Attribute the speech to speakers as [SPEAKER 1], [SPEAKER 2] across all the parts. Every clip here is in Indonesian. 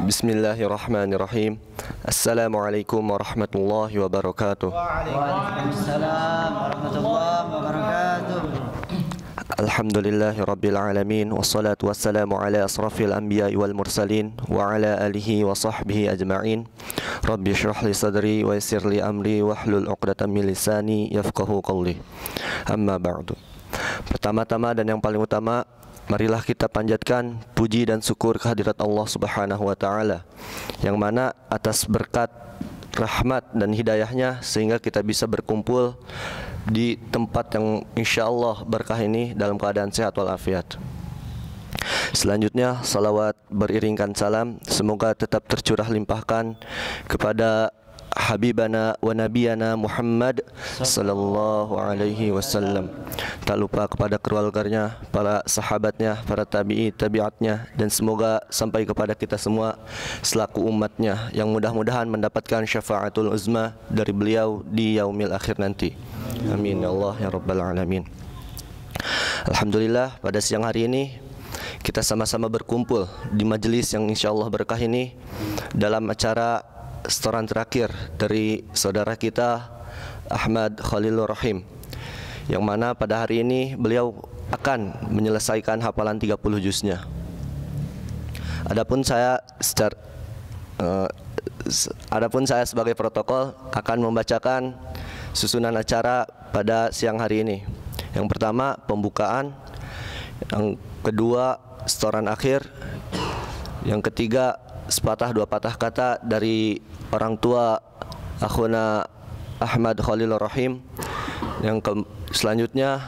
[SPEAKER 1] Bismillahirrahmanirrahim. Assalamualaikum warahmatullahi wabarakatuh.
[SPEAKER 2] Waalaikumsalam warahmatullahi wabarakatuh.
[SPEAKER 1] Alhamdulillahi rabbil alamin. Wassalatu wassalamu ala asrafil anbiya'i wal mursalin wa ala alihi wa sahbihi ajma'in. Rabbi shrah li sadri wa yassir li amri wahlul 'uqdatam min lisani yafqahu qawli. Amma ba'du. Pertama-tama dan yang paling utama, marilah kita panjatkan puji dan syukur kehadirat Allah Subhanahu wa taala, yang mana atas berkat rahmat dan hidayahnya sehingga kita bisa berkumpul di tempat yang insyaallah berkah ini dalam keadaan sehat walafiat. Selanjutnya, salawat beriringkan salam semoga tetap tercurah limpahkan kepada Habibana wa Nabiyana Muhammad sallallahu alaihi wasallam. Tak lupa kepada keluarganya, para sahabatnya, para tabi'i, tabi'atnya, dan semoga sampai kepada kita semua selaku umatnya yang mudah-mudahan mendapatkan syafaatul uzma dari beliau di yaumil akhir nanti. Amin ya Allah ya rabbal alamin. Alhamdulillah, pada siang hari ini kita sama-sama berkumpul di majelis yang insyaallah berkah ini dalam acara setoran terakhir dari saudara kita Ahmad Khalilur Rahim, yang mana pada hari ini beliau akan menyelesaikan hafalan 30 juznya. Adapun saya sebagai protokol akan membacakan susunan acara pada siang hari ini. Yang pertama pembukaan, yang kedua setoran akhir, yang ketiga sepatah dua patah kata dari orang tua akhuna Ahmad Khalilur Rahim. Yang selanjutnya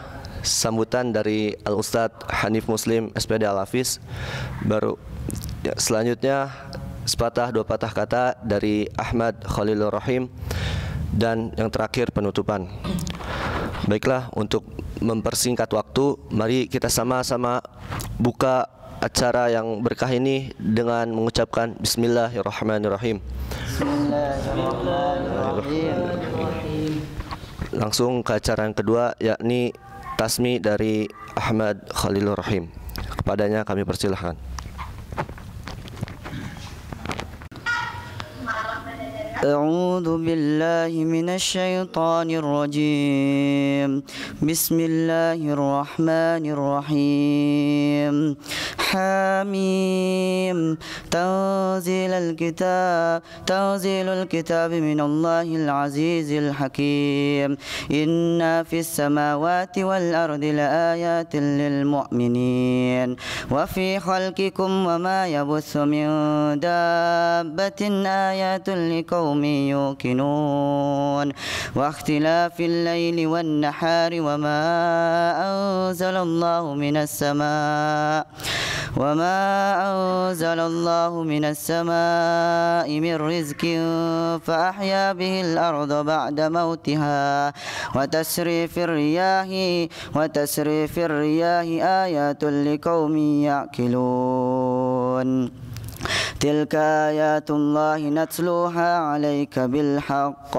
[SPEAKER 1] sambutan dari Al-Ustadz Hanif Muslim SPD Al-Hafiz. Baru selanjutnya sepatah dua patah kata dari Ahmad Khalilur Rahim. Dan yang terakhir penutupan. Baiklah, untuk mempersingkat waktu, mari kita sama-sama buka acara yang berkah ini dengan mengucapkan Bismillahirrahmanirrahim. Bismillahirrahmanirrahim. Langsung ke acara yang kedua, yakni tasmi dari Ahmad Khalilur Rahim. Kepadanya kami persilahkan.
[SPEAKER 2] أعوذ بالله من الشيطان الرجيم بسم الله الرحمن الرحيم حميم تنزيل الكتاب من الله العزيز الحكيم إن في السماوات والأرض لآيات للمؤمنين وفي خلقكم وما يبث من دابة آيات لقوم يوقنون واختلاف الليل والنهار وما أنزل الله من السماء من رزق فأحيا به الأرض بعد موتها وتسريف الرياح آيات لقوم يعقلون تلك آيات الله نتلوها عليك بالحق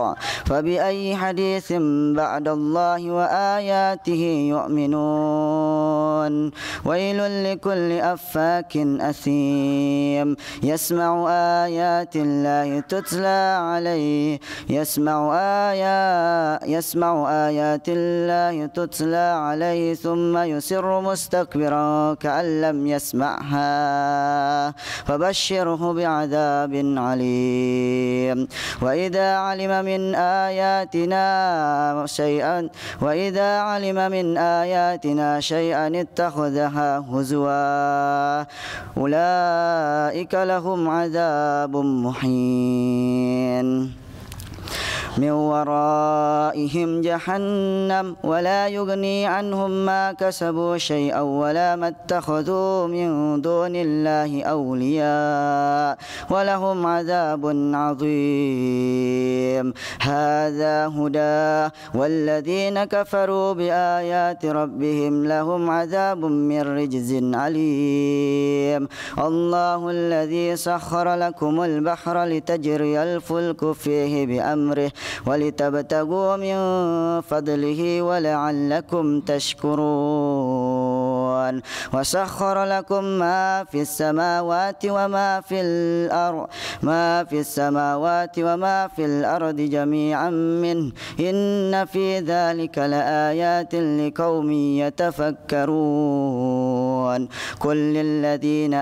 [SPEAKER 2] فبأي حديث بعد الله وآياته يؤمنون ويل لكل أفاك أثيم يسمع آيات الله تتلى عليه ثم يصر مستكبرا كأن لم يسمعها فبشره بعذاب عليم وإذا علم من آياتنا شيئا اتخذها هزوا أولئك لهم عذاب مهين من ورائهم جهنم ولا يغني عنهم ما كسبوا شيئا ولا ما اتخذوا من دون الله أولياء ولهم عذاب عظيم هذا هدى والذين كفروا بآيات ربهم لهم عذاب من رجز عليم الله الذي سخر لكم البحر لتجري الفلك فيه بأمره ولتبتغوا من فضله ولعلكم تشكرون وسخر لكم ما في السماوات وما في الأرض جميعا منه إن في ذلك لآيات لقوم يتفكرون كل للذين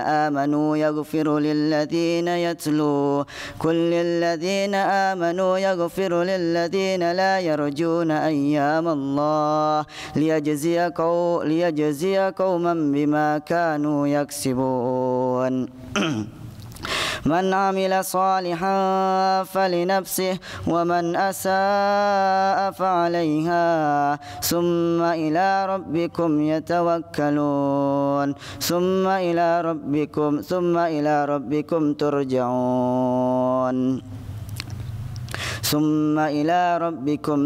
[SPEAKER 2] آمنوا يغفر للذين لا يرجون أيام الله ليجزي قوما بما كانوا يكسبون من عمل صالحا فلنفسه ومن أساء فعليها ثم إلى ربكم يتوكلون ثم إلى ربكم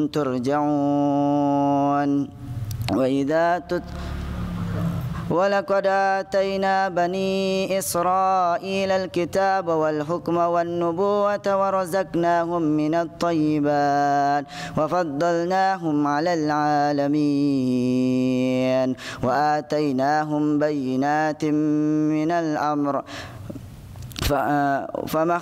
[SPEAKER 2] ترجعون ولقد آتينا بني إسرائيل الكتاب والحكم والنبوة ورزقناهم من الطيبات وفضلناهم على العالمين وآتيناهم بينات من الأمر فما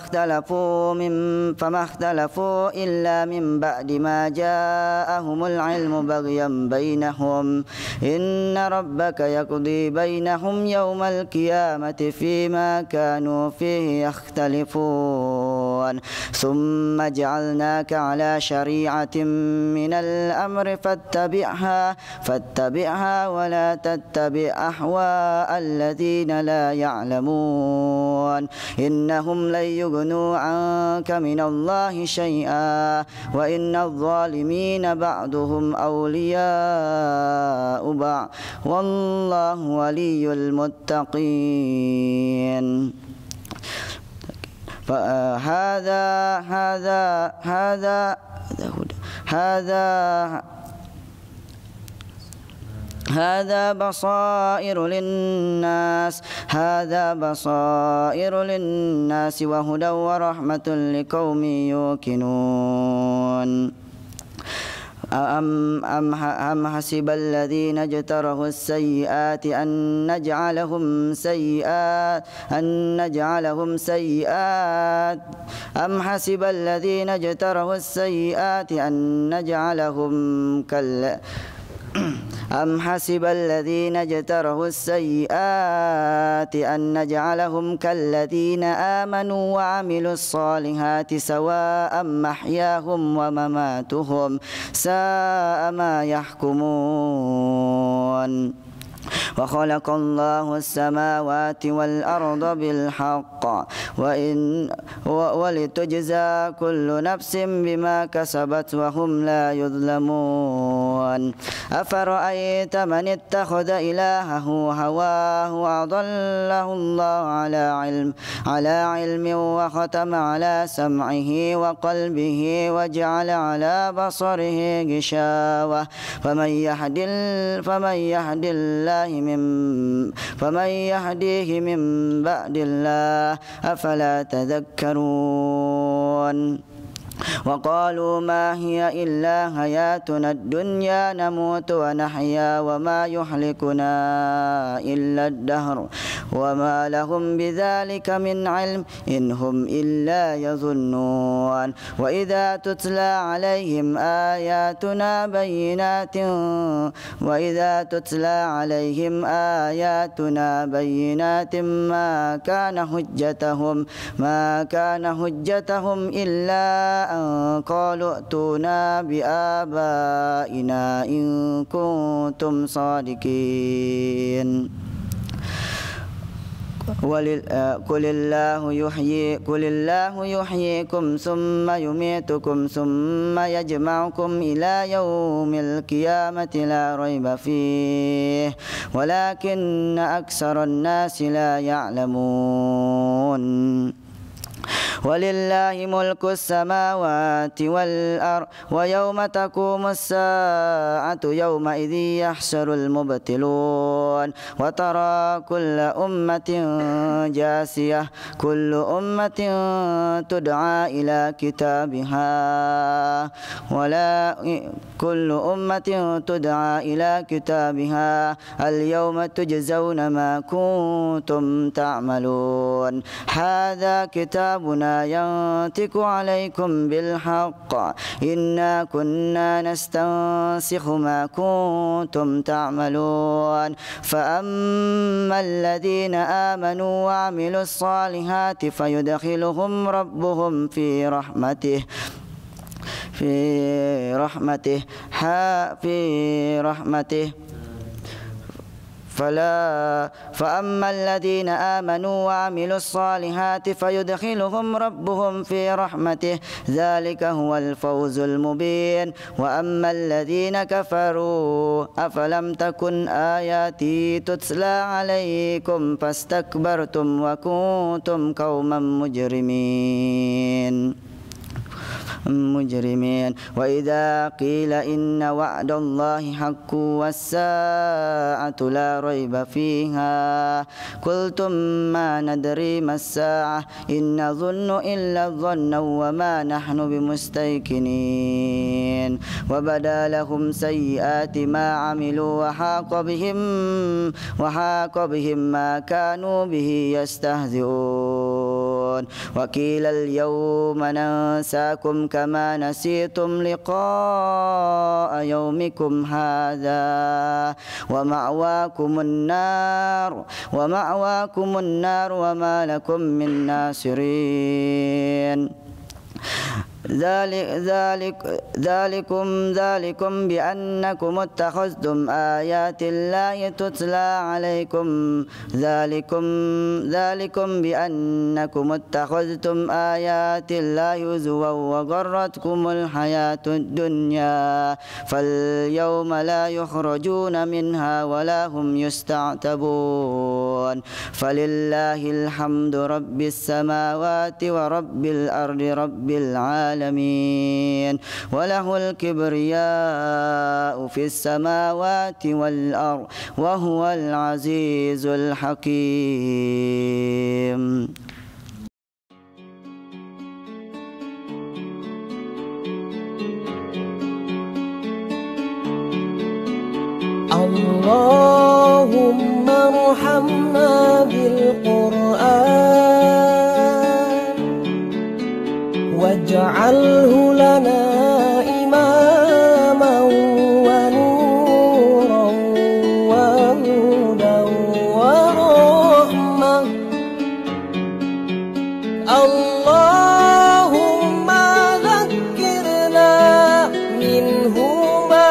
[SPEAKER 2] اختلفوا إلا من بعد ما جاءهم العلم بغيا بينهم إن ربك يقضي بينهم يوم القيامة فيما كانوا فيه يختلفون ثم جعلناك على شريعة من الأمر فاتبعها ولا تتبع أهواء الذين لا يعلمون إنهم لن يغنوا عنك من الله شيئا وإن الظالمين بعضهم أولياء بعض والله ولي المتقين هذا بصائر للناس وهدى ورحمة لقوم يوقنون أم حسب الذين اجترحوا السيئات أن نجعلهم سيئات أم حسب الذين اجترحوا السيئات أن نجعلهم كالذين آمنوا وعملوا الصالحات سواء محياهم ومماتهم ساء ما يحكمون وخلق الله السماوات والأرض بالحق ولتجزى كل نفس بما كسبت وهم لا يظلمون أفرأيت من اتخذ إلهه هواه وأضله الله على علم وختم على سمعه وقلبه وجعل على بصره غشاوة فمن يهديه من بعد الله أفلا تذكرون وقالوا ما هي إلا حياتنا الدنيا نموت ونحيا وما يهلكنا إلا الدهر وما لهم بذلك من علم إن هم إلا يظنون وإذا تتلى عليهم آياتنا بينات ما كان حجتهم إلا أن قالوا ائتونا بآبائنا إن كنتم صادقين قل الله يحييكم ثم يميتكم ثم يجمعكم إلى يوم القيامة لا ريب فيه ولكن أكثر الناس لا يعلمون ولله ملك السماوات والأرض ويوم تقوم الساعة يومئذ يحشر المبطلون وترى كل أمة جاسية كل أمة تدعى إلى كتابها كل أمة تدعى إلى كتابها اليوم تجزون ما كنتم تعملون هذا كتابنا ينطق عليكم بالحق إنا كنا نستنسخ ما كنتم تعملون فأما الذين آمنوا وعملوا الصالحات فيدخلهم ربهم في رحمته فأما الذين آمنوا وعملوا الصالحات فيدخلهم ربهم في رحمته ذلك هو الفوز المبين وأما الذين كفروا أفلم تكن آياتي تتلى عليكم فاستكبرتم وكنتم قوما مجرمين وإذا قيل إن وعد الله حق والساعة لا ريب فيها قلتم ما ندري ما الساعة إن نظن إلا الظن وما نحن بمستيقنين وبدا لهم سيئات ما عملوا وحاق بهم ما كانوا به يستهزئون وقيل اليوم ننساكم كما نسيتم لقاء يومكم هذا ومأواكم النار وما لكم من ناصرين ذلكم بأنكم اتخذتم آيات الله تتلى عليكم ذلكم بأنكم اتخذتم آيات الله هزوا وغرتكم الحياة الدنيا فاليوم لا يخرجون منها ولا هم يستعتبون فلله الحمد رب السماوات ورب الأرض رب العالمين وله الكبرياء في السماوات والأرض وهو العزيز الحكيم
[SPEAKER 3] اللهم ارحمنا بالقرآن واجعله لنا إماما ونورا وهدى ورحمة اللهم ذكرنا منه ما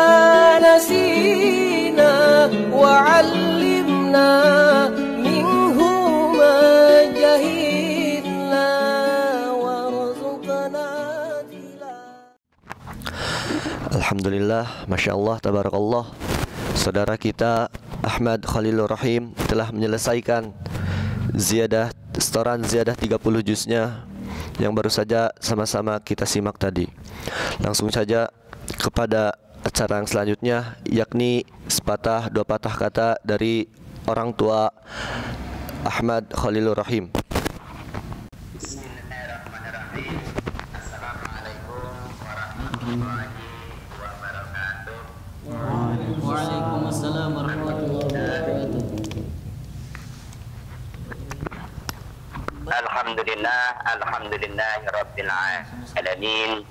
[SPEAKER 3] نسينا وعلمنا منه ما جهلنا وارزقنا
[SPEAKER 1] Alhamdulillah, Masya Allah, Tabarakallah. Saudara kita Ahmad Khalilur Rahim telah menyelesaikan setoran ziyadah 30 juznya yang baru saja sama-sama kita simak tadi. Langsung saja kepada acara yang selanjutnya, yakni dua patah kata dari orang tua Ahmad Khalilur Rahim.
[SPEAKER 4] Bismillahirrahmanirrahim. Assalamualaikum warahmatullahi wabarakatuh.
[SPEAKER 5] Waalaikumsalam warahmatullahi wabarakatuh.
[SPEAKER 4] Alhamdulillahirabbil alamin.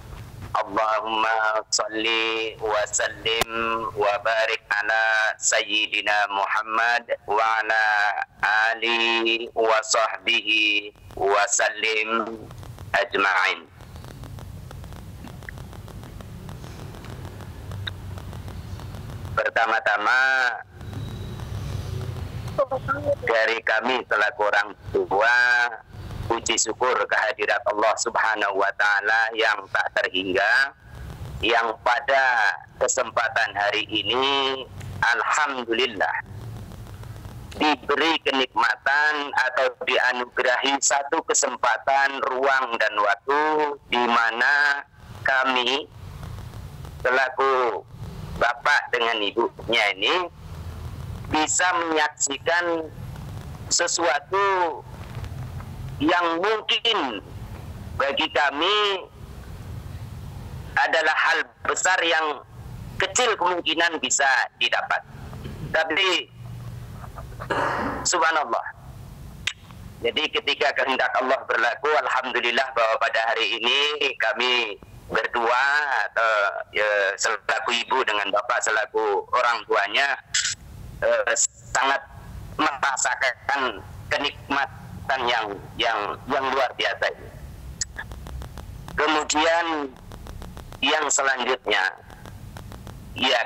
[SPEAKER 4] Allahumma salli wa sallim wa barik ala sayyidina Muhammad wa ala alihi wa sahbihi wa sallim ajma'in. Pertama-tama dari kami selaku orang tua, puji syukur kehadirat Allah Subhanahu wa Ta'ala yang tak terhingga, yang pada kesempatan hari ini alhamdulillah diberi kenikmatan atau dianugerahi satu kesempatan ruang dan waktu di mana kami selaku bapak dengan ibunya ini bisa menyaksikan sesuatu yang mungkin bagi kami adalah hal besar yang kecil kemungkinan bisa didapat. Tapi subhanallah, jadi ketika kehendak Allah berlaku, alhamdulillah bahwa pada hari ini kami berdua atau selaku ibu dengan bapak selaku orang tuanya sangat merasakan kenikmatan yang luar biasa ini. Kemudian yang selanjutnya, ya,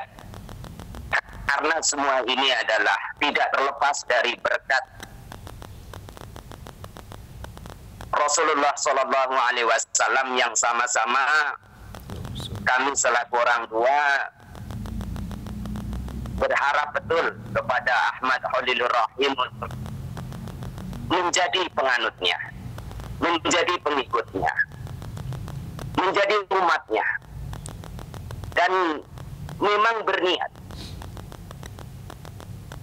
[SPEAKER 4] karena semua ini adalah tidak terlepas dari berkat Rasulullah Shallallahu Alaihi Wasallam yang sama-sama kami selaku orang tua berharap betul kepada Ahmad Khalilur Rahim untuk menjadi penganutnya, menjadi pengikutnya, menjadi umatnya, dan memang berniat.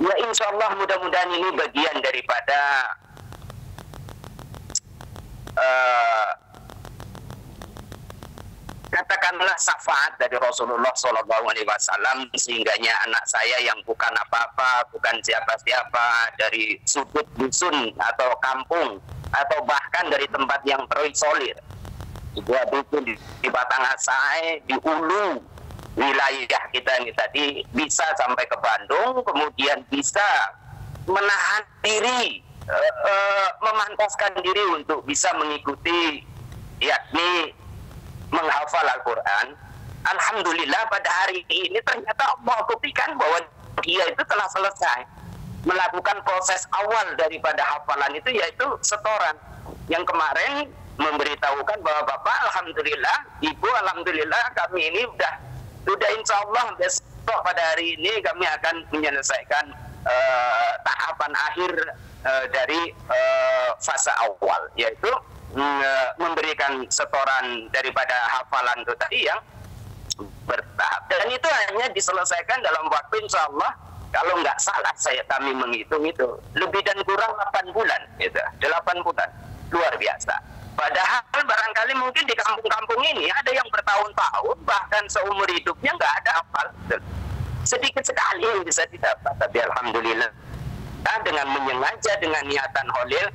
[SPEAKER 4] Ya insya Allah mudah-mudahan ini bagian daripada katakanlah syafaat dari Rasulullah SAW, sehingganya anak saya yang bukan apa-apa, bukan siapa-siapa, dari sudut dusun atau kampung atau bahkan dari tempat yang terisolir, sebuah dusun di Batangasai, di Ulu wilayah kita ini tadi, bisa sampai ke Bandung, kemudian bisa menahan diri, memantaskan diri untuk bisa mengikuti, yakni menghafal Al-Quran. Alhamdulillah pada hari ini ternyata Allah buktikan bahwa dia itu telah selesai melakukan proses awal daripada hafalan itu, yaitu setoran. Yang kemarin memberitahukan bahwa Bapak alhamdulillah, Ibu alhamdulillah, kami ini sudah insya Allah besok pada hari ini kami akan menyelesaikan tahapan akhir dari fase awal, yaitu memberikan setoran daripada hafalan itu tadi yang bertahap, dan itu hanya diselesaikan dalam waktu insya Allah, kalau nggak salah kami menghitung itu lebih dan kurang 8 bulan, gitu. 8 bulan, luar biasa. Padahal barangkali mungkin di kampung-kampung ini ada yang bertahun-tahun, bahkan seumur hidupnya nggak ada hafal. Sedikit sekali yang bisa didapat, tapi alhamdulillah dengan menyengaja, dengan niatan Holil,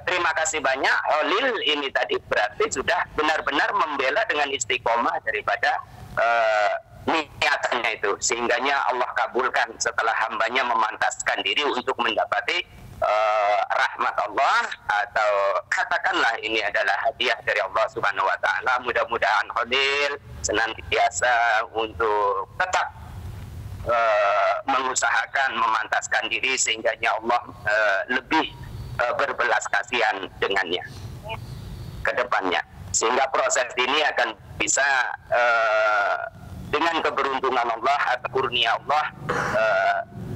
[SPEAKER 4] terima kasih banyak Holil ini tadi berarti sudah benar-benar membela dengan istiqomah daripada niatannya itu, sehingganya Allah kabulkan setelah hambanya memantaskan diri untuk mendapati rahmat Allah, atau katakanlah ini adalah hadiah dari Allah Subhanahu wa Ta'ala. Mudah-mudahan Holil senantiasa untuk tetap mengusahakan memantaskan diri sehingga Allah lebih berbelas kasihan dengannya ke depannya, sehingga proses ini akan bisa dengan keberuntungan Allah atau kurnia Allah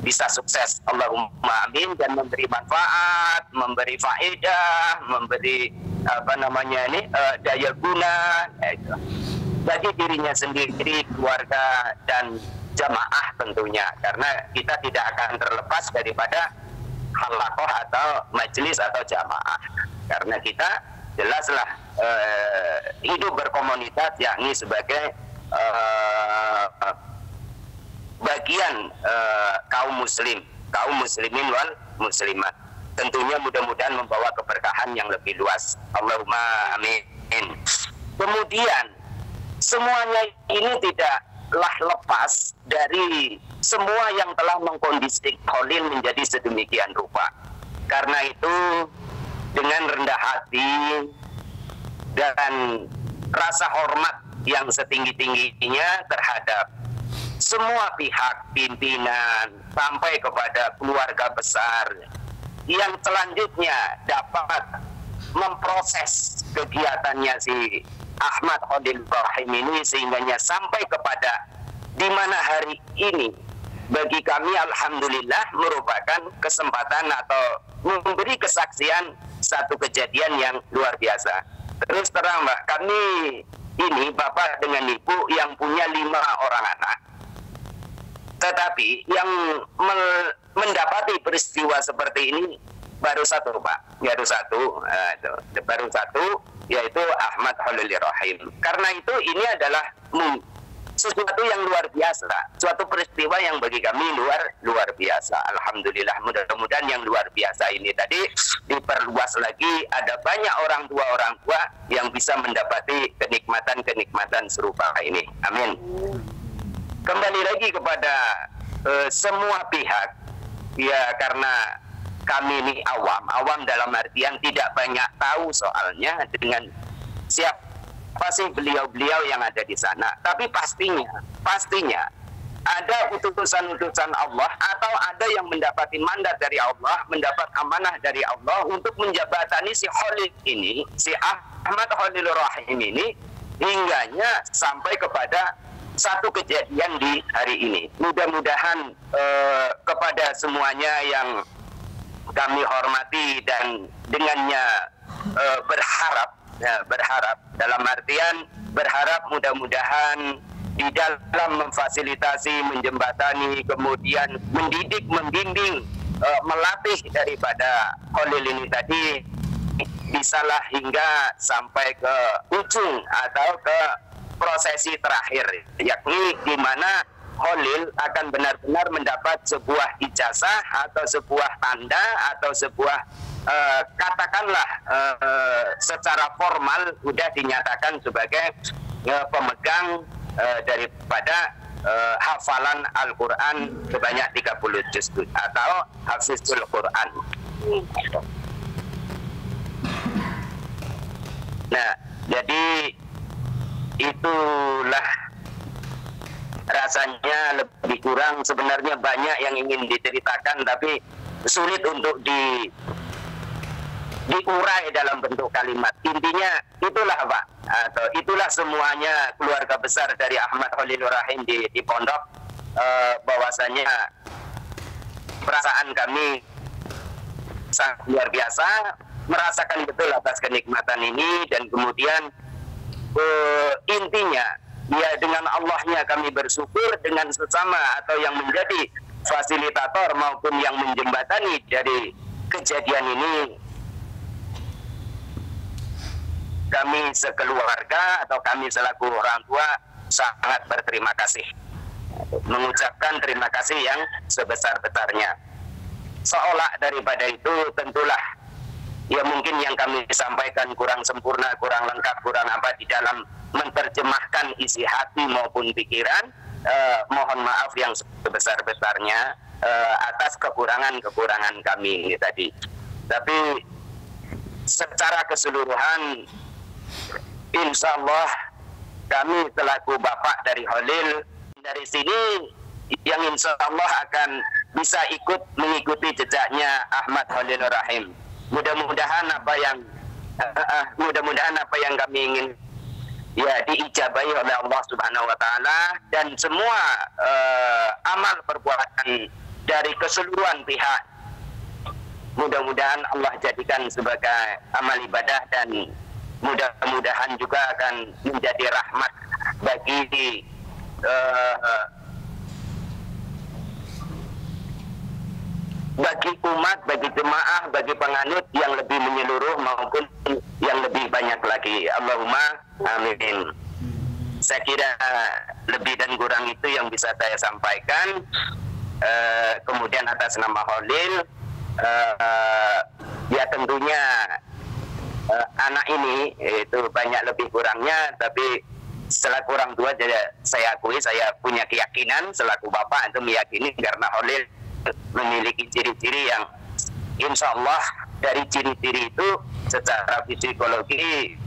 [SPEAKER 4] bisa sukses, Allahumma amin, dan memberi manfaat, memberi faedah, memberi daya guna bagi dirinya sendiri, keluarga, dan jamaah tentunya, karena kita tidak akan terlepas daripada halaqah atau majelis atau jamaah, karena kita jelaslah hidup berkomunitas, yakni sebagai bagian kaum muslimin wal muslimat, tentunya mudah-mudahan membawa keberkahan yang lebih luas, Allahumma amin. Kemudian semuanya ini tidaklah lepas dari semua yang telah mengkondisikan Holil menjadi sedemikian rupa. Karena itu dengan rendah hati dan rasa hormat yang setinggi-tingginya terhadap semua pihak, pimpinan sampai kepada keluarga besar yang selanjutnya dapat memproses kegiatannya si Ahmad Khalilur Rahim ini, sehingganya sampai kepada di mana hari ini bagi kami alhamdulillah merupakan kesempatan atau memberi kesaksian satu kejadian yang luar biasa. Terus terang Mbak, kami ini bapak dengan ibu yang punya 5 orang anak, Tetapi yang mendapati peristiwa seperti ini baru satu, Pak. Baru satu, yaitu Ahmad Khalil Rahim. Karena itu ini adalah sesuatu yang luar biasa, suatu peristiwa yang bagi kami luar biasa. Alhamdulillah, mudah-mudahan yang luar biasa ini tadi diperluas lagi, ada banyak orang tua yang bisa mendapati kenikmatan serupa ini. Amin. Kembali lagi kepada semua pihak, ya, karena kami ini awam dalam artian tidak banyak tahu soalnya dengan siapa sih beliau-beliau yang ada di sana. Tapi pastinya ada utusan-utusan Allah atau ada yang mendapati mandat dari Allah, mendapat amanah dari Allah untuk menjabatani si Khalil ini, si Ahmad Khalil Rahim ini, hingganya sampai kepada satu kejadian di hari ini. Mudah-mudahan kepada semuanya yang kami hormati dan dengannya berharap dalam artian berharap mudah-mudahan di dalam memfasilitasi, menjembatani, kemudian mendidik, membimbing, melatih daripada Khalil ini tadi bisalah hingga sampai ke ujung atau ke prosesi terakhir, yakni di mana Khalil akan benar-benar mendapat sebuah ijazah atau sebuah tanda atau sebuah katakanlah secara formal sudah dinyatakan sebagai pemegang daripada hafalan Al-Quran sebanyak 30 juz atau hafizul Quran. Nah, jadi itulah rasanya lebih kurang sebenarnya banyak yang ingin diceritakan tapi sulit untuk diurai dalam bentuk kalimat. Intinya itulah, Pak, atau itulah semuanya keluarga besar dari Ahmad Khalil Rahim di pondok, bahwasanya perasaan kami sangat luar biasa, merasakan betul atas kenikmatan ini, dan kemudian intinya ya dengan Allahnya kami bersyukur, dengan sesama atau yang menjadi fasilitator maupun yang menjembatani dari kejadian ini, kami sekeluarga atau kami selaku orang tua sangat berterima kasih, mengucapkan terima kasih yang sebesar-besarnya. Seolah daripada itu tentulah ya mungkin yang kami sampaikan kurang sempurna, kurang lengkap, kurang apa di dalam menerjemahkan isi hati maupun pikiran. Mohon maaf yang sebesar-besarnya atas kekurangan-kekurangan kami ini tadi. Tapi secara keseluruhan, insya Allah kami selaku bapak dari Khalil dari sini yang insya Allah akan bisa mengikuti jejaknya Ahmad Khalil Rahim. Mudah-mudahan apa yang kami ingin ya diijabahi oleh Allah Subhanahu wa taala, dan semua amal perbuatan dari keseluruhan pihak mudah-mudahan Allah jadikan sebagai amal ibadah, dan mudah-mudahan juga akan menjadi rahmat bagi umat, bagi jemaah, bagi penganut yang lebih menyeluruh maupun yang lebih banyak lagi. Allahumma amin. Saya kira lebih dan kurang itu yang bisa saya sampaikan. Kemudian atas nama Khalil, ya tentunya anak ini itu banyak lebih kurangnya, tapi selaku orang tua saya akui, saya punya keyakinan selaku bapak itu meyakini karena Khalil memiliki ciri-ciri yang insya Allah dari ciri-ciri itu secara psikologi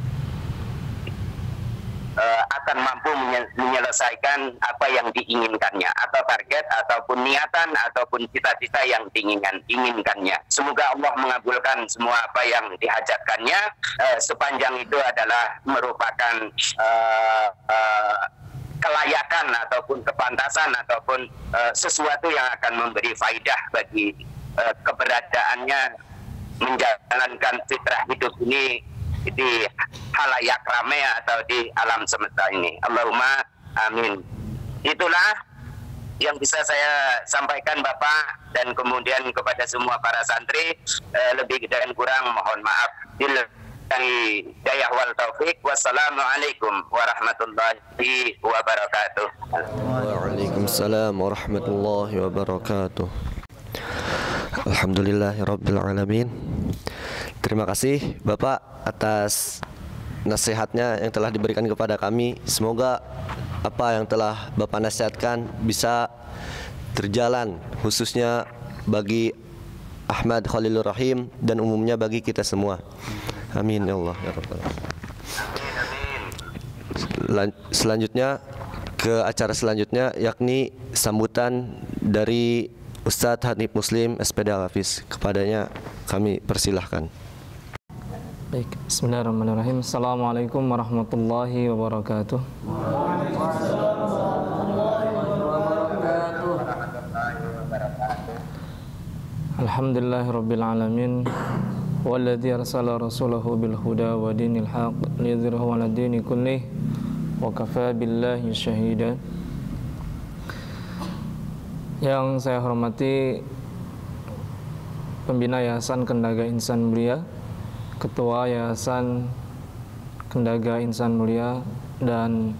[SPEAKER 4] akan mampu menyelesaikan apa yang diinginkannya, atau target ataupun niatan ataupun cita-cita yang diinginkannya. Semoga Allah mengabulkan semua apa yang dihajatkannya, sepanjang itu adalah merupakan kelayakan ataupun kepantasan ataupun sesuatu yang akan memberi faidah bagi keberadaannya menjalankan fitrah hidup ini di halayak ramai atau di alam semesta ini. Allahumma amin. Itulah yang bisa saya sampaikan Bapak dan kemudian kepada semua para santri, lebih dan kurang mohon maaf. Billahi hidayah wal taufik. Wassalamualaikum warahmatullahi wabarakatuh.
[SPEAKER 1] Waalaikumsalam warahmatullahi wabarakatuh. Alhamdulillahirabbil alamin. Terima kasih Bapak atas nasihatnya yang telah diberikan kepada kami. Semoga apa yang telah Bapak nasihatkan bisa terjalan, khususnya bagi Ahmad Khalilur Rahim dan umumnya bagi kita semua. Amin ya Allah ya Rabbal alamin. Selanjutnya ke acara selanjutnya, yakni sambutan dari Ustadz Hanif Muslim SPD Al-Hafiz. Kepadanya kami persilahkan.
[SPEAKER 6] Baik, bismillahirrahmanirrahim. Assalamualaikum warahmatullahi wabarakatuh. Alhamdulillahirabbil alamin. Walladzi arsala rasulahu bil huda wa dinil haq liyudhhirahu 'ala dini kullih wa kafaa billahi syahida. Yang saya hormati Pembina Yayasan Kendaga Insan Mulia, Ketua Yayasan Kendaga Insan Mulia, dan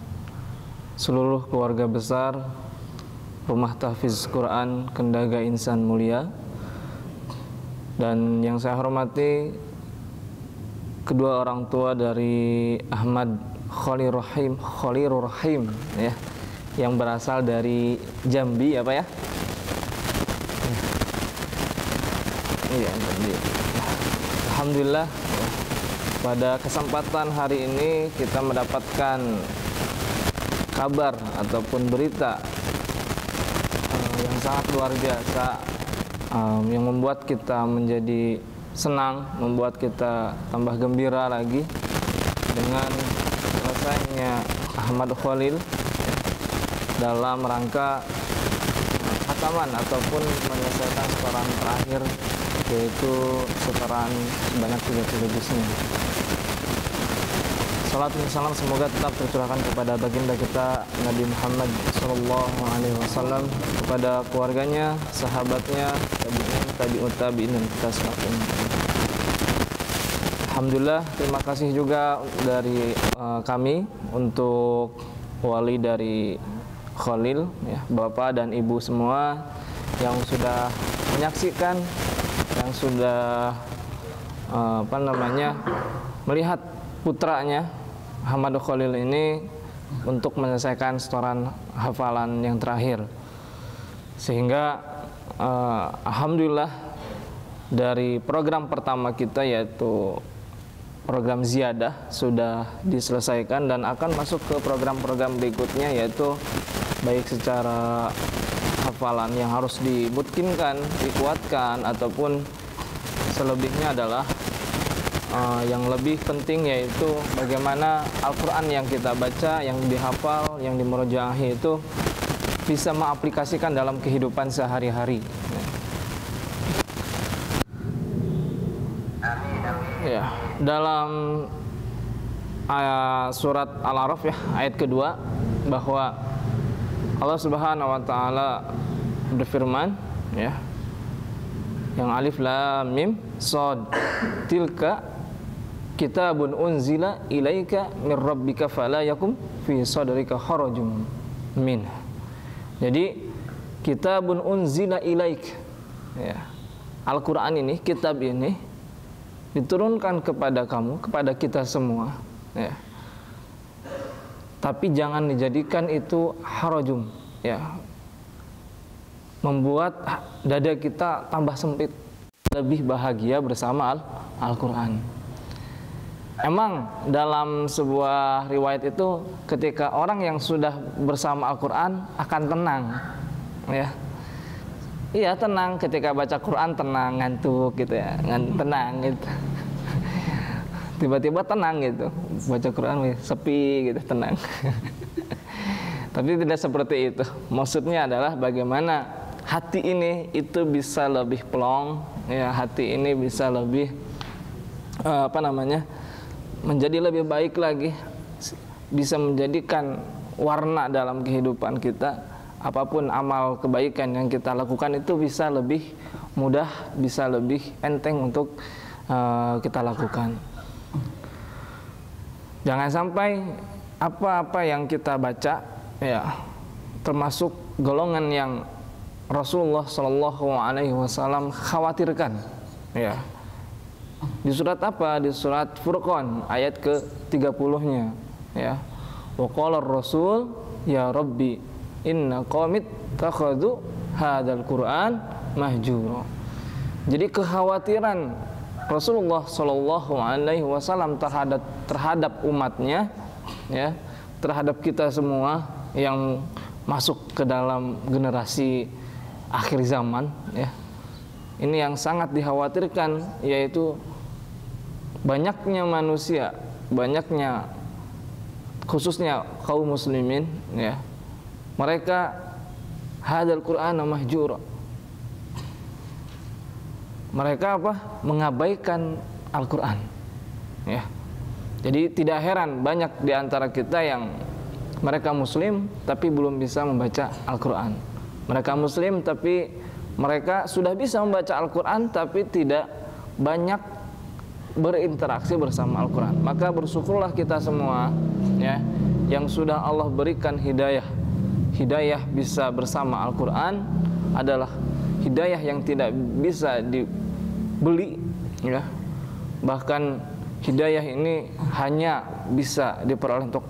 [SPEAKER 6] seluruh keluarga besar Rumah Tahfiz Quran Kendaga Insan Mulia. Dan yang saya hormati kedua orang tua dari Ahmad Khalilur Rahim ya, yang berasal dari Jambi apa ya? Iya, Jambi. Alhamdulillah pada kesempatan hari ini kita mendapatkan kabar ataupun berita yang sangat luar biasa, yang membuat kita menjadi senang, membuat kita tambah gembira lagi dengan selesainya Ahmad Khalil dalam rangka khataman ataupun menyelesaikan setoran terakhir, yaitu setoran sebanyak 30 juznya. Salat dan salam semoga tetap tercurahkan kepada baginda kita Nabi Muhammad SAW, kepada keluarganya, sahabatnya, tabi'ut tabi'in, dan kita semuanya. Alhamdulillah, terima kasih juga dari kami untuk wali dari Khalil ya, Bapak dan Ibu semua yang sudah menyaksikan, yang sudah melihat putranya Ahmad Khalil ini untuk menyelesaikan setoran hafalan yang terakhir. Sehingga alhamdulillah dari program pertama kita, yaitu program ziyadah, sudah diselesaikan dan akan masuk ke program-program berikutnya, yaitu baik secara hafalan yang harus dibutkinkan, dikuatkan, ataupun selebihnya adalah yang lebih penting, yaitu bagaimana Al-Quran yang kita baca, yang dihafal, yang dimurojaah itu bisa mengaplikasikan dalam kehidupan sehari-hari. Ya, dalam surat Al-A'raf ya, ayat kedua, bahwa Allah Subhanahu wa taala berfirman ya, yang alif lam mim shad, tilka kitabun unzila ilaika mir rabbika fala yakum fi sadrika harajum min. Jadi kitabun unzila ilaik ya, Al-Qur'an ini, kitab ini diturunkan kepada kamu, kepada kita semua ya. Tapi jangan dijadikan itu harajum ya, membuat dada kita tambah sempit. Lebih bahagia bersama Al-Quran. Emang dalam sebuah riwayat itu, ketika orang yang sudah bersama Al-Quran akan tenang ya. Iya, tenang ketika baca Quran, tenang, ngantuk gitu ya, tenang gitu. Tiba-tiba tenang gitu, baca Quran sepi gitu, tenang. Tapi tidak seperti itu. Maksudnya adalah bagaimana hati ini itu bisa lebih plong ya, hati ini bisa lebih menjadi lebih baik lagi, bisa menjadikan warna dalam kehidupan kita apapun amal kebaikan yang kita lakukan itu bisa lebih mudah, bisa lebih enteng untuk kita lakukan. Jangan sampai apa-apa yang kita baca ya termasuk golongan yang Rasulullah Shallallahu Alaihi Wasallam khawatirkan ya. Di surat apa? Di surat Furqan ayat ke-30-nya ya. Wa qala ar-rasul ya rabbi inna qaumit takhadhu hadzal Qur'an mahjura. Jadi kekhawatiran Rasulullah Shallallahu Alaihi Wasallam terhadap umatnya ya, terhadap kita semua yang masuk ke dalam generasi akhir zaman ya. Ini yang sangat dikhawatirkan, yaitu banyaknya manusia, banyaknya khususnya kaum muslimin ya, mereka hadzal Qur'an mahjura. Mereka apa? Mengabaikan Al-Qur'an. Ya. Jadi tidak heran banyak di antara kita yang mereka muslim tapi belum bisa membaca Al-Qur'an. Mereka muslim tapi mereka sudah bisa membaca Al-Qur'an tapi tidak banyak berinteraksi bersama Al-Qur'an. Maka bersyukurlah kita semua ya yang sudah Allah berikan hidayah. Hidayah bisa bersama Al-Qur'an adalah hidayah yang tidak bisa dibeli ya. Bahkan hidayah ini hanya bisa diperoleh untuk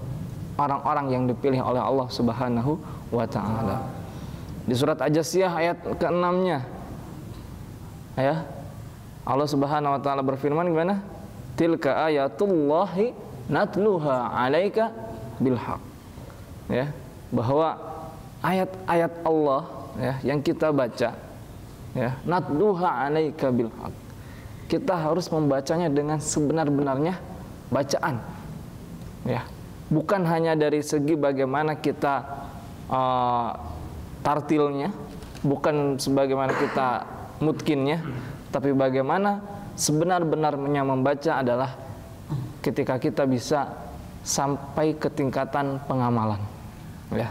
[SPEAKER 6] orang-orang yang dipilih oleh Allah Subhanahu wa taala. Di surat Al-Jasiyah ayat ke-6-nya ya, Allah Subhanahu wa taala berfirman gimana? Tilka ayatullahi natluha 'alaika bil haq. Ya, bahwa ayat-ayat Allah ya yang kita baca ya, natluha 'alaika bil haq. Kita harus membacanya dengan sebenar-benarnya bacaan. Ya. Bukan hanya dari segi bagaimana kita tartilnya, bukan sebagaimana kita mutkinnya, tapi bagaimana sebenar-benarnya membaca adalah ketika kita bisa sampai ke tingkatan pengamalan. Ya.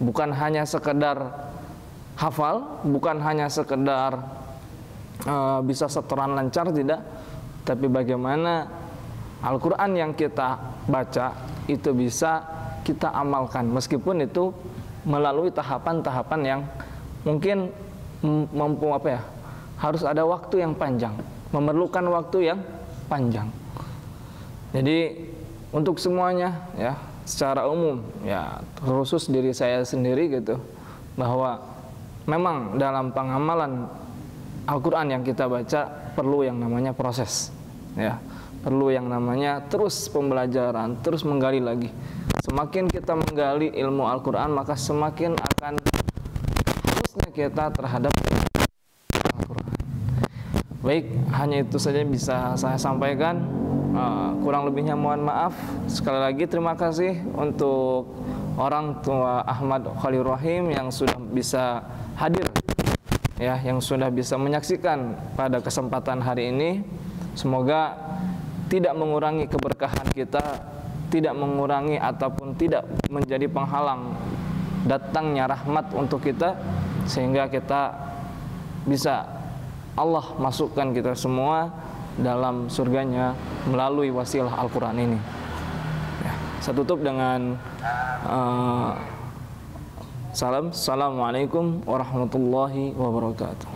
[SPEAKER 6] Bukan hanya sekedar hafal, bukan hanya sekedar bisa setoran lancar, tidak, tapi bagaimana Al-Quran yang kita baca itu bisa kita amalkan, meskipun itu melalui tahapan-tahapan yang mungkin mampu harus ada waktu yang panjang, memerlukan waktu yang panjang. Jadi untuk semuanya ya, secara umum ya, khusus diri saya sendiri gitu, bahwa memang dalam pengamalan Al-Quran yang kita baca perlu yang namanya proses ya, perlu yang namanya terus pembelajaran, terus menggali lagi. Semakin kita menggali ilmu Al-Quran, maka semakin akan halusnya kita terhadap Al-Quran. Baik, hanya itu saja bisa saya sampaikan. Kurang lebihnya mohon maaf. Sekali lagi terima kasih untuk orang tua Ahmad Khalil Rahim yang sudah bisa hadir ya, yang sudah bisa menyaksikan pada kesempatan hari ini. Semoga tidak mengurangi keberkahan kita, tidak mengurangi ataupun tidak menjadi penghalang datangnya rahmat untuk kita, sehingga kita bisa Allah masukkan kita semua dalam surganya melalui wasilah Al-Quran ini ya. Saya tutup dengan salam. Assalamualaikum warahmatullahi wabarakatuh.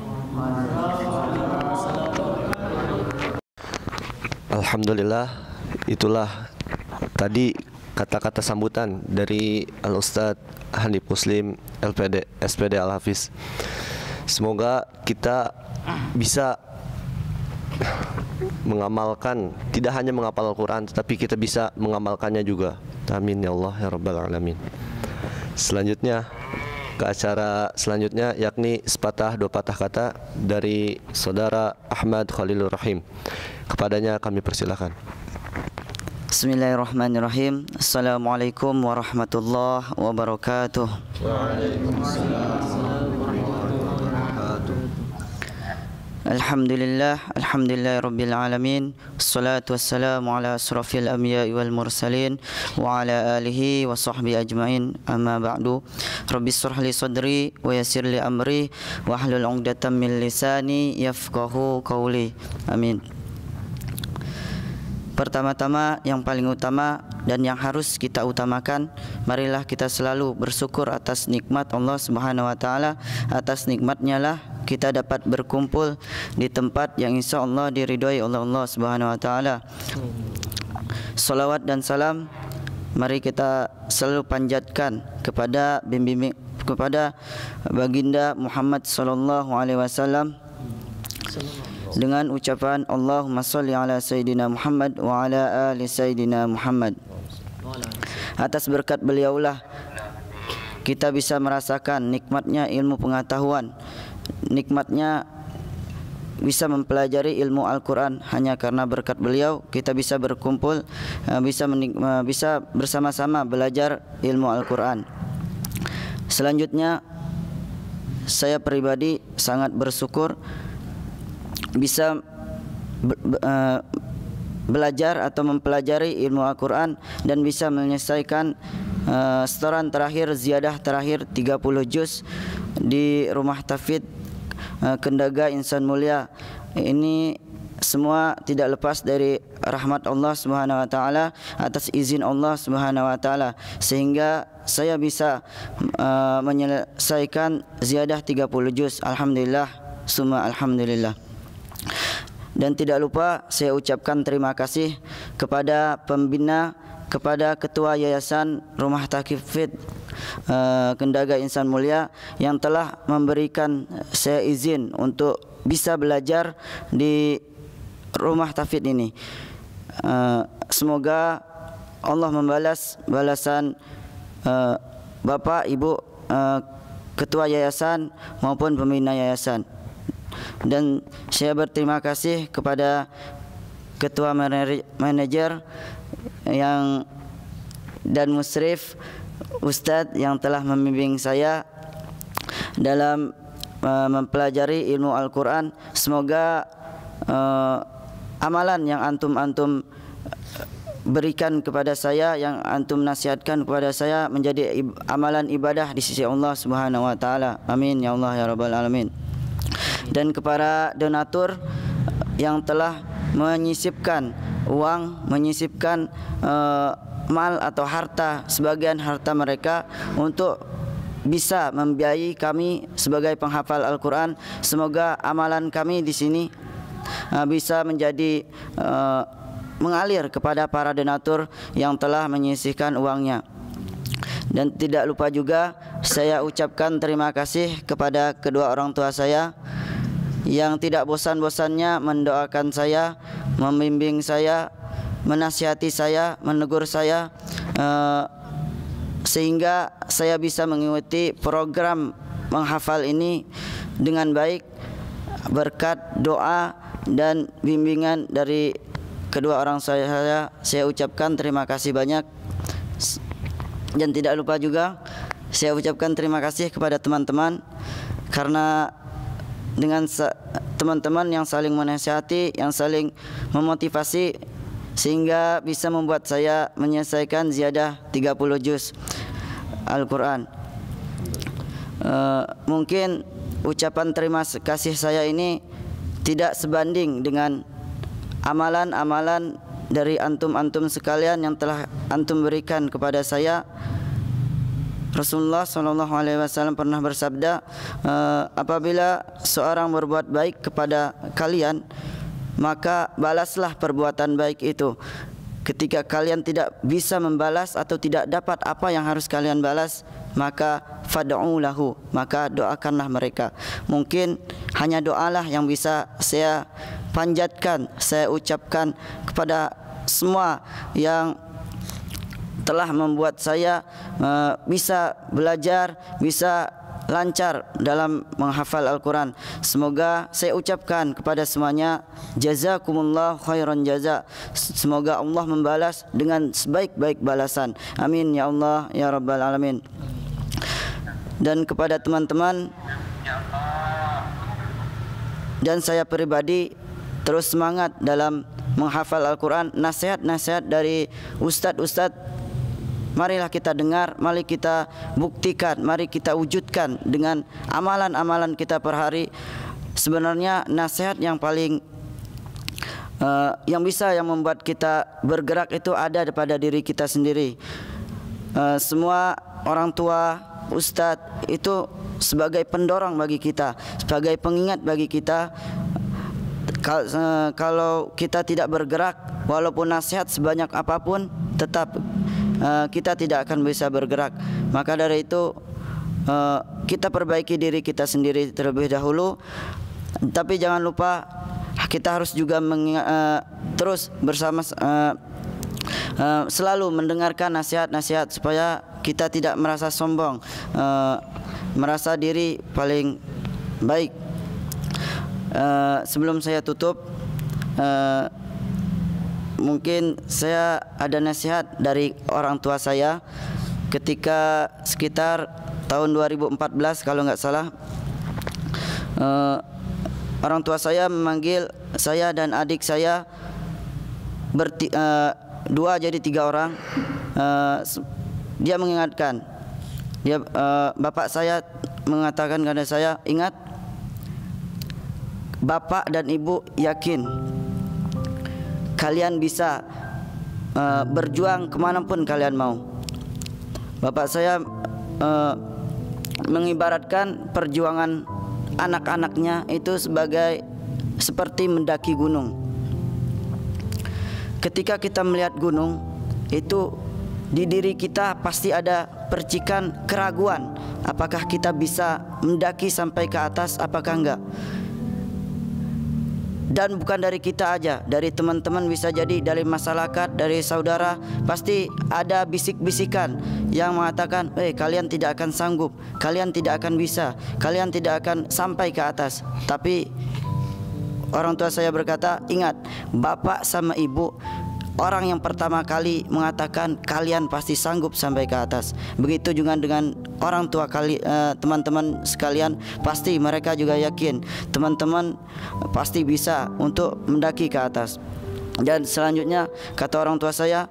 [SPEAKER 1] Alhamdulillah, itulah tadi kata-kata sambutan dari Al-Ustadz Hanif Muslim SPD Al-Hafiz. Semoga kita bisa mengamalkan, tidak hanya menghafal Al-Quran, tetapi kita bisa mengamalkannya juga. Amin ya Allah ya Rabbal Alamin. Selanjutnya ke acara selanjutnya, yakni sepatah dua patah kata dari saudara Ahmad Khalilur Rahim. Kepadanya kami persilakan.
[SPEAKER 2] Bismillahirrahmanirrahim. Assalamualaikum warahmatullahi wabarakatuh. Waalaikumsalam warahmatullahi wabarakatuh. Alhamdulillah Alhamdulillahi Rabbil Alamin. Assalatu wassalamu ala asrafil anbiya'i wal mursalin wa ala alihi wa sahbihi ajma'in. Amma ba'du. Rabbi shrah li sadri wa yassir li amri wa hlul 'uqdatam min lisani yafqahu qawli. Amin. Pertama-tama, yang paling utama dan yang harus kita utamakan, marilah kita selalu bersyukur atas nikmat Allah Subhanahu wa taala. Atas nikmatnya lah kita dapat berkumpul di tempat yang insya Allah diridhoi oleh Allah Subhanahu wa taala. Salawat dan salam mari kita selalu panjatkan kepada baginda Muhammad sallallahu alaihi wasallam dengan ucapan Allahumma sholli ala Sayyidina Muhammad wa ala ali Sayyidina Muhammad. Atas berkat beliaulah kita bisa merasakan nikmatnya ilmu pengetahuan, nikmatnya bisa mempelajari ilmu Al-Quran. Hanya karena berkat beliau kita bisa berkumpul, bisa bersama-sama belajar ilmu Al-Quran. Selanjutnya, saya pribadi sangat bersyukur bisa belajar atau mempelajari ilmu Al-Quran dan bisa menyelesaikan setoran terakhir, ziyadah terakhir 30 juz di Rumah Tahfidz Kendaga Insan Mulia. Ini semua tidak lepas dari rahmat Allah Subhanahu wa taala, atas izin Allah Subhanahu wa taala, sehingga saya bisa menyelesaikan ziyadah 30 juz. Alhamdulillah, summa alhamdulillah. Dan tidak lupa saya ucapkan terima kasih kepada pembina, kepada ketua Yayasan Rumah Tahfidz Kendaga Insan Mulia yang telah memberikan saya izin untuk bisa belajar di Rumah Tahfidz ini. Semoga Allah membalas balasan Bapak, Ibu, ketua yayasan maupun pembina yayasan. Dan saya berterima kasih kepada ketua manajer yang dan musyrif Ustadz yang telah membimbing saya dalam mempelajari ilmu Al-Quran. Semoga amalan yang antum berikan kepada saya, yang antum nasihatkan kepada saya, menjadi amalan ibadah di sisi Allah Subhanahu wa taala. Amin ya Allah ya rabbal alamin. Dan kepada donatur yang telah menyisipkan uang, menyisipkan mal atau harta, sebagian harta mereka untuk bisa membiayai kami sebagai penghafal Al-Quran. Semoga amalan kami di sini bisa menjadi mengalir kepada para donatur yang telah menyisihkan uangnya. Dan tidak lupa juga saya ucapkan terima kasih kepada kedua orang tua saya yang tidak bosan-bosannya mendoakan saya, membimbing saya, menasihati saya, menegur saya, sehingga saya bisa mengikuti program menghafal ini dengan baik berkat doa dan bimbingan dari kedua orang saya. Saya ucapkan terima kasih banyak. Dan tidak lupa juga saya ucapkan terima kasih kepada teman-teman, karena dengan teman-teman yang saling menasihati, yang saling memotivasi, sehingga bisa membuat saya menyelesaikan ziyadah 30 juz Al-Quran. Mungkin ucapan terima kasih saya ini tidak sebanding dengan amalan-amalan dari antum-antum sekalian yang telah antum berikan kepada saya. Rasulullah SAW pernah bersabda, apabila seorang berbuat baik kepada kalian, maka balaslah perbuatan baik itu. Ketika kalian tidak bisa membalas atau tidak dapat apa yang harus kalian balas, maka fad'u lahu, maka doakanlah mereka. Mungkin hanya doalah yang bisa saya panjatkan, saya ucapkan kepada semua yang telah membuat saya bisa belajar, bisa lancar dalam menghafal Al-Quran. Semoga saya ucapkan kepada semuanya, jazakumullah khairan jaza. Semoga Allah membalas dengan sebaik-baik balasan. Amin ya Allah ya rabbal alamin. Dan kepada teman-teman dan saya pribadi terus semangat dalam menghafal Al-Quran. Nasihat-nasihat dari ustadz-ustadz marilah kita dengar, mari kita buktikan, mari kita wujudkan dengan amalan-amalan kita per hari. Sebenarnya nasihat yang paling yang membuat kita bergerak itu ada pada diri kita sendiri. Semua orang tua, ustadz itu sebagai pendorong bagi kita, sebagai pengingat bagi kita. Kalau kita tidak bergerak, walaupun nasihat sebanyak apapun, tetap kita tidak akan bisa bergerak. Maka dari itu kita perbaiki diri kita sendiri terlebih dahulu. Tapi jangan lupa kita harus juga terus bersama selalu mendengarkan nasihat-nasihat supaya kita tidak merasa sombong, merasa diri paling baik. Sebelum saya tutup, mungkin saya ada nasihat dari orang tua saya ketika sekitar tahun 2014 kalau nggak salah. Orang tua saya memanggil saya dan adik saya dua jadi 3 orang. Dia mengingatkan, bapak saya mengatakan kepada saya, ingat, bapak dan ibu yakin kalian bisa berjuang kemanapun kalian mau. Bapak saya mengibaratkan perjuangan anak-anaknya itu seperti mendaki gunung. Ketika kita melihat gunung, itu di diri kita pasti ada percikan keraguan, apakah kita bisa mendaki sampai ke atas, apakah enggak. Dan bukan dari kita aja, dari teman-teman, bisa jadi dari masyarakat, dari saudara, pasti ada bisik-bisikan yang mengatakan, kalian tidak akan sanggup, kalian tidak akan bisa, kalian tidak akan sampai ke atas. Tapi orang tua saya berkata, ingat, bapak sama ibu orang yang pertama kali mengatakan kalian pasti sanggup sampai ke atas. Begitu juga dengan orang tua teman-teman sekalian, pasti mereka juga yakin teman-teman pasti bisa untuk mendaki ke atas. Dan selanjutnya kata orang tua saya,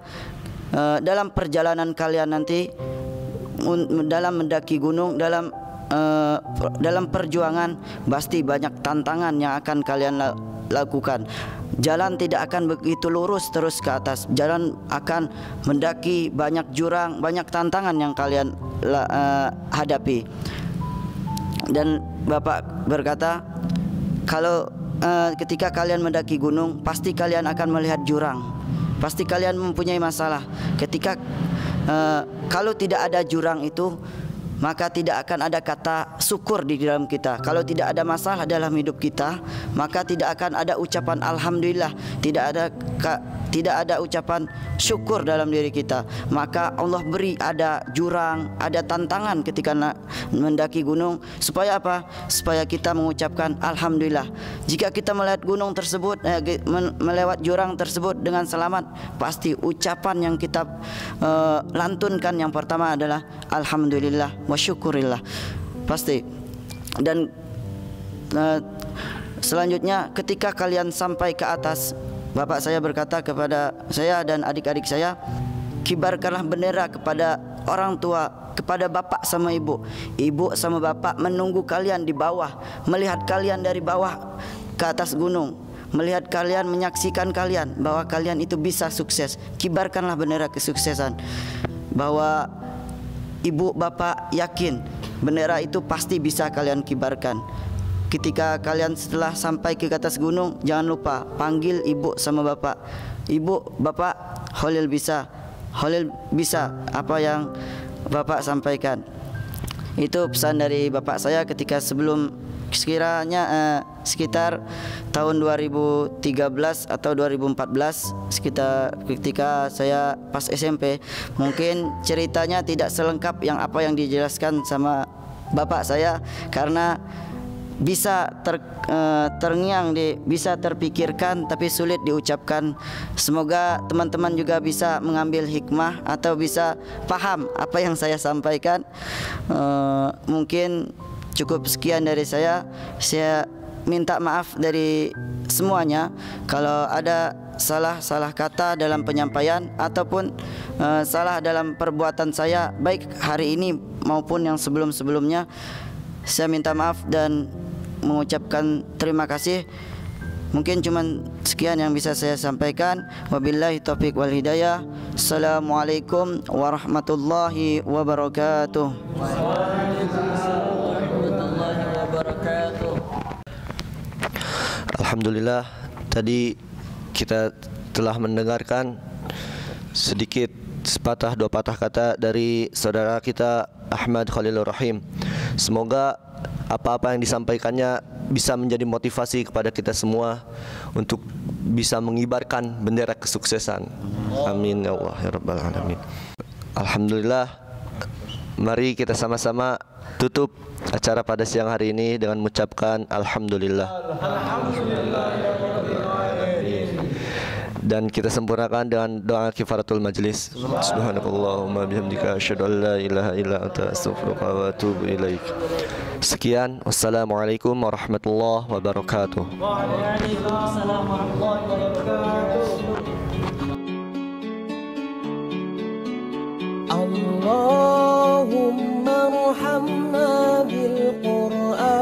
[SPEAKER 2] dalam perjalanan kalian nanti, dalam mendaki gunung, dalam perjuangan, pasti banyak tantangan yang akan kalian lakukan. Jalan tidak akan begitu lurus terus ke atas. Jalan akan mendaki banyak jurang, banyak tantangan yang kalian hadapi. Dan bapak berkata, kalau ketika kalian mendaki gunung, pasti kalian akan melihat jurang, pasti kalian mempunyai masalah. Ketika kalau tidak ada jurang itu, maka tidak akan ada kata syukur di dalam kita. Kalau tidak ada masalah dalam hidup kita, maka tidak akan ada ucapan alhamdulillah, tidak ada ucapan syukur dalam diri kita. Maka Allah beri ada jurang, ada tantangan ketika mendaki gunung, supaya apa? Supaya kita mengucapkan alhamdulillah. Jika kita melihat gunung tersebut, melewat jurang tersebut dengan selamat, pasti ucapan yang kita lantunkan yang pertama adalah alhamdulillah wa syukurillah, pasti. Dan selanjutnya ketika kalian sampai ke atas, bapak saya berkata kepada saya dan adik-adik saya, kibarkanlah bendera kepada orang tua, kepada bapak sama ibu. Ibu sama bapak menunggu kalian di bawah, melihat kalian dari bawah ke atas gunung, melihat kalian, menyaksikan kalian bahwa kalian itu bisa sukses. Kibarkanlah bendera kesuksesan, bahwa ibu bapak yakin bendera itu pasti bisa kalian kibarkan. Ketika kalian setelah sampai ke atas gunung, jangan lupa panggil ibu sama bapak. Ibu, bapak, Khalil bisa apa yang bapak sampaikan. Itu pesan dari bapak saya ketika sebelum, sekiranya sekitar tahun 2013 atau 2014, sekitar ketika saya pas SMP. Mungkin ceritanya tidak selengkap yang apa yang dijelaskan sama bapak saya, karena bisa terngiang, bisa terpikirkan tapi sulit diucapkan. Semoga teman-teman juga bisa mengambil hikmah atau bisa paham apa yang saya sampaikan. Mungkin cukup sekian dari saya. Saya minta maaf dari semuanya. Kalau ada salah kata dalam penyampaian ataupun salah dalam perbuatan saya, baik hari ini maupun yang sebelum-sebelumnya, saya minta maaf dan mengucapkan terima kasih. Mungkin cuma sekian yang bisa saya sampaikan. Wabillahi taufiq wal hidayah. Assalamualaikum warahmatullahi wabarakatuh.
[SPEAKER 1] Alhamdulillah, tadi kita telah mendengarkan sedikit sepatah dua patah kata dari saudara kita Ahmad Khalilur Rahim. Semoga apa-apa yang disampaikannya bisa menjadi motivasi kepada kita semua untuk bisa mengibarkan bendera kesuksesan. Amin ya Allah ya Rabbal Alamin. Alhamdulillah, mari kita sama-sama tutup acara pada siang hari ini dengan mengucapkan Alhamdulillah. Dan kita sempurnakan dengan doa kifaratul majlis. Subhanakallahumma bihamdika asyhadu an la ilaha illa anta astaghfiruka wa atubu ilaik. Sekian, wassalamualaikum warahmatullahi wabarakatuh.
[SPEAKER 3] Waalaikumsalam warahmatullahi wabarakatuh. Allahumma arhamna bil Qur'an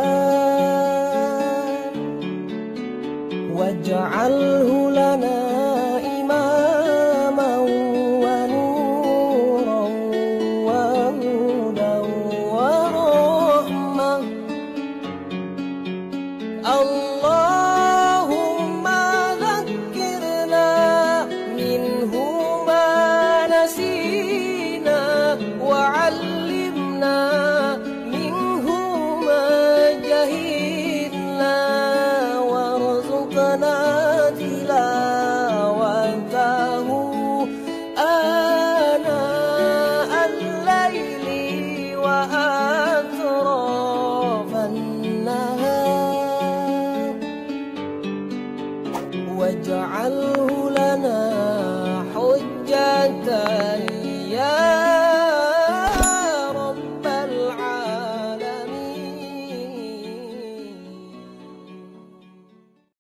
[SPEAKER 3] waj'alhu lana imaman wa nuran wa hudan wa rahmah. Allahumma dhakkirna minhu ma nasina wa 'allimna minhu ma jahilna warzuqna tilawatahu ana al-laili wa atrafan nahar waj'alhu